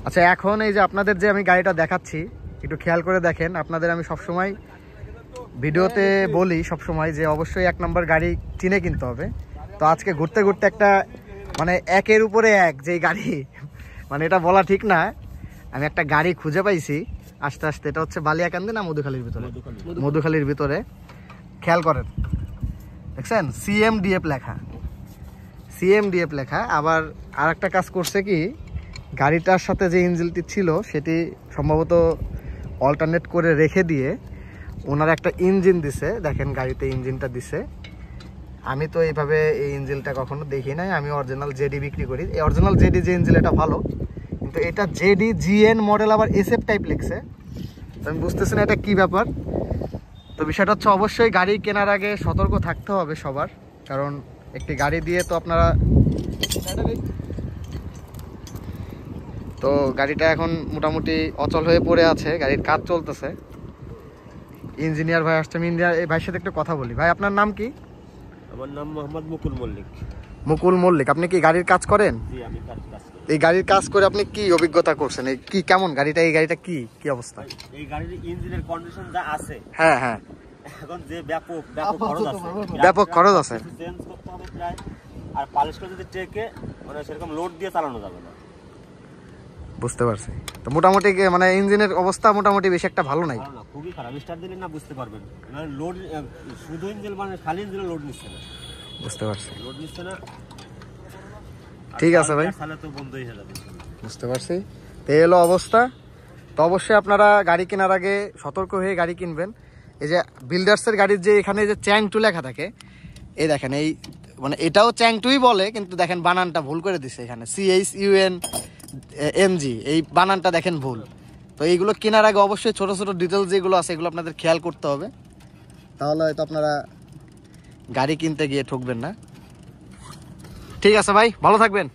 আচ্ছা, এখন এই যে আপনাদের যে আমি গাড়িটা দেখাচ্ছি, একটু খেয়াল করে দেখেন। আপনাদের আমি সবসময় ভিডিওতে বলি সবসময় যে অবশ্যই 1 নম্বর গাড়ি চিনে কিনতে হবে। তো আজকে ঘুরতে ঘুরতে একটা মানে একের উপরে এক যে গাড়ি, মানে এটা বলা ঠিক না, আমি একটা গাড়ি খুঁজে পাইছি আস্তে আস্তে। এটা হচ্ছে বালিয়াকান্দি না মধুখালীর ভিতরে, মধুখালীর ভিতরে। খেয়াল করেন, দেখছেন CMDF লেখা, CMDF লেখা। আবার আর একটা কাজ করছে কি, গাড়িটার সাথে যে ইঞ্জিনটি ছিল সেটি সম্ভবত অল্টারনেট করে রেখে দিয়ে ওনারা একটা ইঞ্জিন দিছে। দেখেন গাড়িতে ইঞ্জিনটা দিছে। আমি তো এইভাবে এই ইঞ্জিনটা কখনো দেখি নাই, আমি অরিজিনাল জেডি বিক্রি করি। এই অরিজিনাল জেডি যে ইঞ্জিন এটা ভালো, কিন্তু এটা জেডি GN মডেল আবার SF টাইপ লিখছে। তো আমি বুঝতেছি না এটা কি ব্যাপার। তো বিষয়টা হচ্ছে অবশ্যই গাড়ি কেনার আগে সতর্ক থাকতে হবে সবার, কারণ একটি গাড়ি দিয়ে তো আপনারা, তো গাড়িটা এখন মোটামুটি অচল হয়ে পড়ে আছে, গাড়ির কাজ চলতেছে। ইঞ্জিনিয়ার ভাই আসছে, আমি এই ভাইয়ের সাথে একটু কথা বলি। ভাই আপনার নাম কি? আমার নাম মোহাম্মদ মুকুল মল্লিক। মুকুল মল্লিক, আপনি কি গাড়ির কাজ করেন? জি, আমি কাজ করি। এই গাড়ির কাজ করে আপনি কি অভিজ্ঞতা করছেন? এই কি কেমন গাড়িটা, এই গাড়িটা কি অবস্থা? এই গাড়ির ইঞ্জিনের কন্ডিশন যা আছে, হ্যাঁ হ্যাঁ, এখন যে ব্যাপক খরচ আছে, ব্যাপক খরচ আছে, চেঞ্জ করতে হবে প্রায়। আর পালিশ করে যদি টেকে, মানে সেরকম লোড দিয়ে চালানো যাবে না। বুঝতে পারছি। তো মোটামুটি মানে ইঞ্জিনের অবস্থা মোটামুটি বেশি একটা ভালো নাই, খুবই খারাপ। স্টার্ট দিলে না বুঝতে পারবেন, মানে লোড শুধু ইঞ্জিন, মানে খালি ইঞ্জিনে লোড নিচ্ছে না। বুঝতে পারছি, লোড নিচ্ছে না। ঠিক আছে ভাই, তাহলে তো বন্ধই হয়ে যাবে। বুঝতে পারছি। তো এই হলো অবস্থা। তো অবশ্যই আপনারা গাড়ি কেনার আগে সতর্ক হয়ে গাড়ি কিনবেন। এই যে বিল্ডার্সের গাড়ির যে এখানে যে চ্যাং2 লেখা থাকে, এই দেখেন, এই মানে এটাও চ্যাং2ই বলে, কিন্তু দেখেন বানানটা ভুল করে দিছে। এখানে CHUNNG, এই বানানটা দেখেন ভুল। তো এইগুলো কেনার আগে অবশ্যই ছোট ছোট ডিটেলস যেগুলো আছে এগুলো আপনাদের খেয়াল করতে হবে, তাহলে হয়তো আপনারা গাড়ি কিনতে গিয়ে ঠকবেন না। ঠিক আছে ভাই, ভালো থাকবেন।